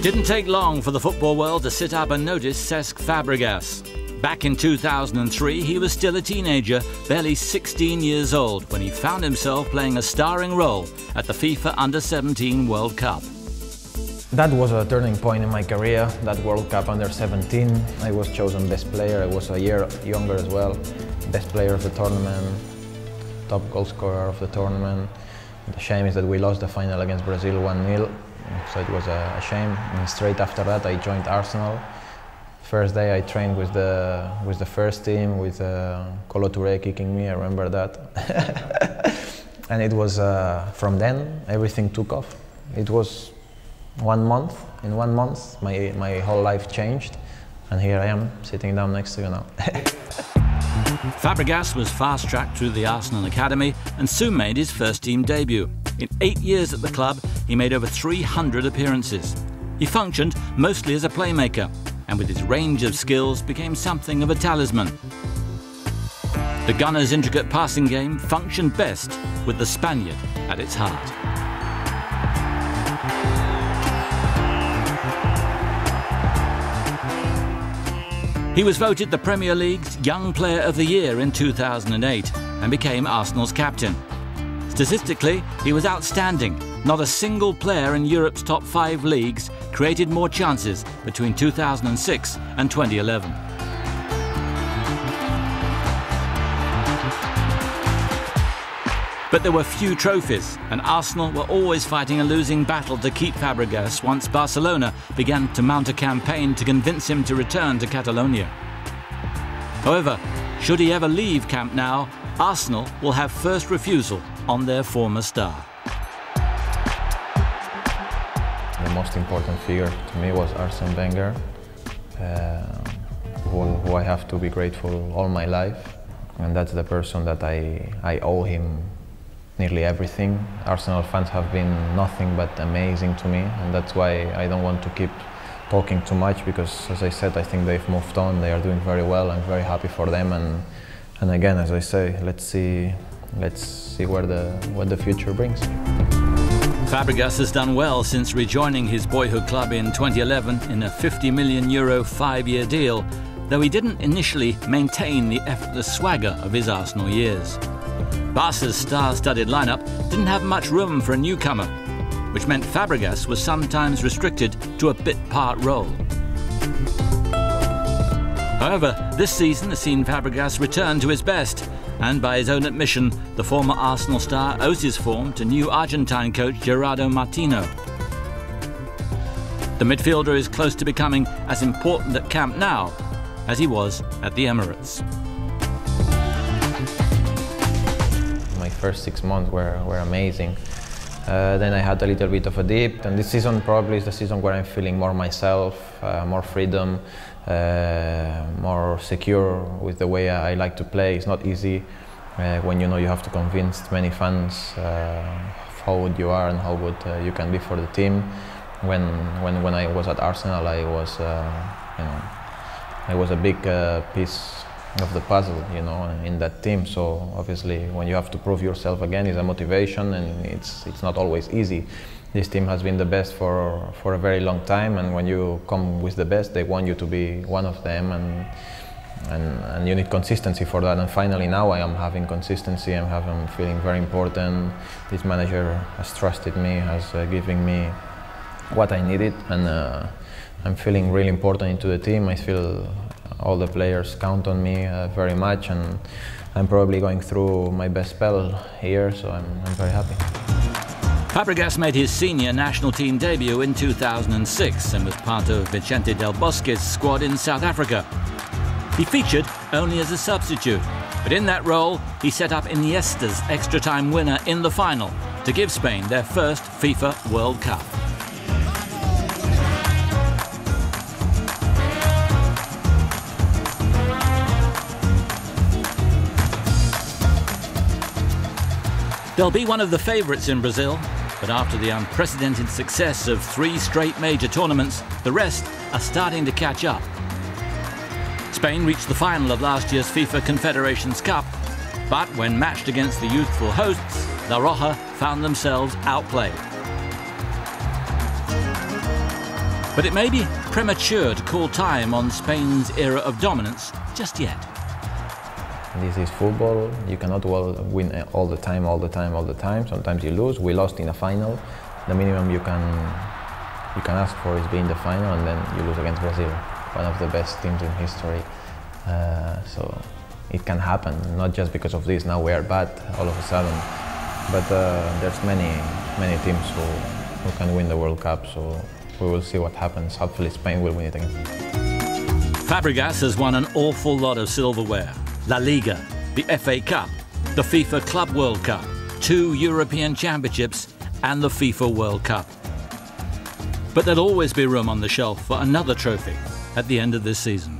Didn't take long for the football world to sit up and notice Cesc Fàbregas. Back in 2003, he was still a teenager, barely 16 years old, when he found himself playing a starring role at the FIFA Under-17 World Cup. That was a turning point in my career, that World Cup Under-17. I was chosen best player. I was a year younger as well. Best player of the tournament, top goal scorer of the tournament. The shame is that we lost the final against Brazil 1-0, so it was a shame. And straight after that I joined Arsenal. First day I trained with the first team, with Kolo Touré kicking me, I remember that. And it was, from then, everything took off. It was 1 month. In 1 month, my whole life changed. And here I am, sitting down next to you now. Fàbregas was fast-tracked through the Arsenal Academy and soon made his first-team debut. In 8 years at the club, he made over 300 appearances. He functioned mostly as a playmaker, and with his range of skills became something of a talisman. The Gunners' intricate passing game functioned best with the Spaniard at its heart. He was voted the Premier League's Young Player of the Year in 2008 and became Arsenal's captain. Statistically, he was outstanding. Not a single player in Europe's top 5 leagues created more chances between 2006 and 2011. But there were few trophies, and Arsenal were always fighting a losing battle to keep Fàbregas once Barcelona began to mount a campaign to convince him to return to Catalonia. However, should he ever leave Camp Nou, Arsenal will have first refusal on their former star. The most important figure to me was Arsene Wenger, who I have to be grateful all my life, and that's the person that I owe him nearly everything. Arsenal fans have been nothing but amazing to me, and that's why I don't want to keep talking too much, because, as I said, I think they've moved on. They are doing very well. I'm very happy for them, and again, as I say, let's see what the future brings. Fàbregas has done well since rejoining his boyhood club in 2011 in a €50 million 5-year deal, though he didn't initially maintain the effortless swagger of his Arsenal years. Barca's star-studded lineup didn't have much room for a newcomer, which meant Fàbregas was sometimes restricted to a bit-part role. However, this season has seen Fàbregas return to his best, and by his own admission, the former Arsenal star owes his form to new Argentine coach Gerardo Martino. The midfielder is close to becoming as important at Camp Nou as he was at the Emirates. My first 6 months were amazing. Then I had a little bit of a dip, and this season probably is the season where I'm feeling more myself, more freedom, more secure with the way I like to play. It's not easy when you know you have to convince many fans how good you are and how good you can be for the team. When I was at Arsenal, I was a big piece of the puzzle, in that team. So obviously, when you have to prove yourself again, is a motivation, and it's not always easy. This team has been the best for a very long time, and when you come with the best, they want you to be one of them, and you need consistency for that. And finally, now I am having consistency. I'm feeling very important. This manager has trusted me, has given me what I needed, and I'm feeling really important into the team. I feel all the players count on me very much, and I'm probably going through my best spell here, so I'm very happy. Fàbregas made his senior national team debut in 2006 and was part of Vicente Del Bosque's squad in South Africa. He featured only as a substitute, but in that role he set up Iniesta's extra-time winner in the final to give Spain their first FIFA World Cup. They'll be one of the favourites in Brazil, but after the unprecedented success of 3 straight major tournaments, the rest are starting to catch up. Spain reached the final of last year's FIFA Confederations Cup, but when matched against the youthful hosts, La Roja found themselves outplayed. But it may be premature to call time on Spain's era of dominance just yet. This is football. You cannot win all the time. Sometimes you lose. We lost in a final. The minimum you can ask for is being the final, and then you lose against Brazil, one of the best teams in history. So it can happen, not just because of this. Now we are bad all of a sudden, but there's many teams who can win the World Cup. So we will see what happens. Hopefully Spain will win it again. Fàbregas has won an awful lot of silverware. La Liga, the FA Cup, the FIFA Club World Cup, 2 European Championships and the FIFA World Cup. But there'll always be room on the shelf for another trophy at the end of this season.